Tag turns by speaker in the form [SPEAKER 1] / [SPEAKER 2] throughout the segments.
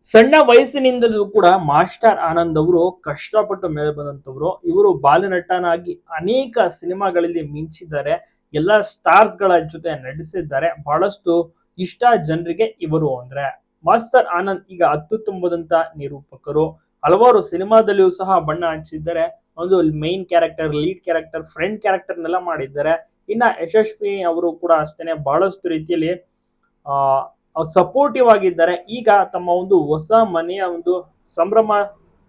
[SPEAKER 1] ಸಣ್ಣ ವಯಸ್ಸಿನಿಂದಲೂ ಕೂಡ ಮಾಸ್ಟರ್ ಆನಂದ್ ಅವರು ಕಷ್ಟಪಟ್ಟು ಮೇಲೆ ಬಂದಂತವ್ರು. ಇವರು ಬಾಲನಟನಾಗಿ ಅನೇಕ ಸಿನಿಮಾಗಳಲ್ಲಿ ಮಿಂಚಿದ್ದಾರೆ. ಎಲ್ಲಾ ಸ್ಟಾರ್ಸ್ ಗಳ ಜೊತೆ ನಟಿಸಿದ್ದಾರೆ. ಬಹಳಷ್ಟು ಇಷ್ಟ ಜನರಿಗೆ ಇವರು ಅಂದ್ರೆ. ಮಾಸ್ಟರ್ ಆನಂದ್ ಈಗ ಅತ್ಯುತ್ತಮವಾದಂತ ನಿರೂಪಕರು. ಹಲವಾರು ಸಿನಿಮಾದಲ್ಲಿಯೂ ಸಹ ಬಣ್ಣ ಹಚ್ಚಿದ್ದಾರೆ. ಒಂದು main character, lead character, friend ಕ್ಯಾರೆಕ್ಟರ್ನೆಲ್ಲ ಮಾಡಿದ್ದಾರೆ. ಇನ್ನ ಯಶಸ್ವಿ ಅವರು ಕೂಡ ಅಷ್ಟೇನೆ ಬಹಳಷ್ಟು ರೀತಿಯಲ್ಲಿ ಆ ಸಪೋರ್ಟಿವ್ ಆಗಿದ್ದಾರೆ. ಈಗ ತಮ್ಮ ಒಂದು ಹೊಸ ಮನೆಯ ಒಂದು ಸಂಭ್ರಮ,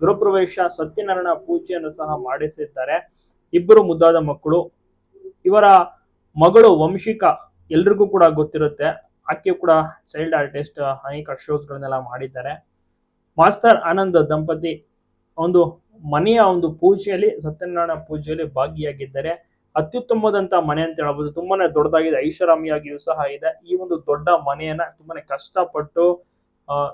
[SPEAKER 1] ಗೃಹಪ್ರವೇಶ, ಸತ್ಯನಾರಾಯಣ ಪೂಜೆಯನ್ನು ಸಹ ಮಾಡಿಸಿದ್ದಾರೆ. ಇಬ್ಬರು ಮುದ್ದಾದ ಮಕ್ಕಳು. ಇವರ ಮಗಳು ವಂಶಿಕಾ ಎಲ್ರಿಗೂ ಕೂಡ ಗೊತ್ತಿರುತ್ತೆ. ಆಕೆ ಕೂಡ ಚೈಲ್ಡ್ ಆರ್ಟಿಸ್ಟ್, ಅನೇಕ ಶೋಸ್ ಗಳನ್ನೆಲ್ಲ ಮಾಡಿದ್ದಾರೆ. ಮಾಸ್ಟರ್ ಆನಂದ್ ದಂಪತಿ ಒಂದು ಮನೆಯ ಒಂದು ಪೂಜೆಯಲ್ಲಿ, ಸತ್ಯನಾರಾಯಣ ಪೂಜೆಯಲ್ಲಿ ಭಾಗಿಯಾಗಿದ್ದಾರೆ. ಅತ್ಯುತ್ತಮವಾದಂತಹ ಮನೆ ಅಂತ ಹೇಳ್ಬೋದು. ತುಂಬಾನೇ ದೊಡ್ಡದಾಗಿದೆ, ಐಷಾರಾಮಿಯಾಗಿಯೂ ಸಹ ಇದೆ. ಈ ಒಂದು ದೊಡ್ಡ ಮನೆಯನ್ನ ತುಂಬಾನೇ ಕಷ್ಟಪಟ್ಟು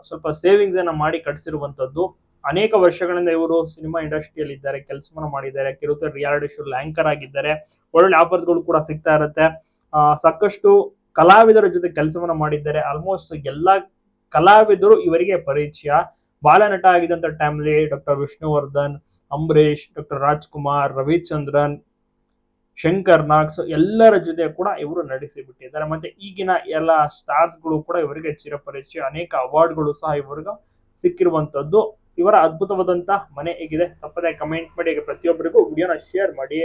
[SPEAKER 1] ಸ್ವಲ್ಪ ಸೇವಿಂಗ್ಸ್ ಅನ್ನ ಮಾಡಿ ಕಟ್ಸಿರುವಂತದ್ದು. ಅನೇಕ ವರ್ಷಗಳಿಂದ ಇವರು ಸಿನಿಮಾ ಇಂಡಸ್ಟ್ರಿಯಲ್ಲಿ ಇದ್ದಾರೆ, ಕೆಲಸವನ್ನ ಮಾಡಿದ್ದಾರೆ. ಕೆಲವು ರಿಯಾಲಿಟಿ ಶೋ ಆಂಕರ್ ಆಗಿದ್ದಾರೆ. ಒಳ್ಳೊಳ್ಳೆ ಆಫರ್ಗಳು ಕೂಡ ಸಿಗ್ತಾ ಇರುತ್ತೆ. ಸಾಕಷ್ಟು ಕಲಾವಿದರ ಜೊತೆ ಕೆಲಸವನ್ನ ಮಾಡಿದ್ದಾರೆ. ಆಲ್ಮೋಸ್ಟ್ ಎಲ್ಲಾ ಕಲಾವಿದರು ಇವರಿಗೆ ಪರಿಚಯ. ಬಾಲನಟ ಆಗಿದ್ದಂತ ಟೈಮ್ಲಿ ಡಾಕ್ಟರ್ ವಿಷ್ಣುವರ್ಧನ್, ಅಂಬರೀಶ್, ಡಾಕ್ಟರ್ ರಾಜ್ಕುಮಾರ್, ರವಿಚಂದ್ರನ್, ಶಂಕರ್ ನಾಗ್, ಎಲ್ಲರ ಜೊತೆ ಕೂಡ ಇವರು ನಡೆಸಿ ಬಿಟ್ಟಿದ್ದಾರೆ. ಮತ್ತೆ ಈಗಿನ ಎಲ್ಲ ಸ್ಟಾರ್ಸ್ ಗಳು ಕೂಡ ಇವರಿಗೆ ಚಿರಪರಿಚಯ. ಅನೇಕ ಅವಾರ್ಡ್ಗಳು ಸಹ ಇವರಿಗೆ ಸಿಕ್ಕಿರುವಂತದ್ದು. ಇವರ ಅದ್ಭುತವಾದಂತಹ ಮನೆ ಹೇಗಿದೆ ತಪ್ಪದೆ ಕಮೆಂಟ್ ಮಾಡಿ. ಪ್ರತಿಯೊಬ್ಬರಿಗೂ ವಿಡಿಯೋನ ಶೇರ್ ಮಾಡಿ.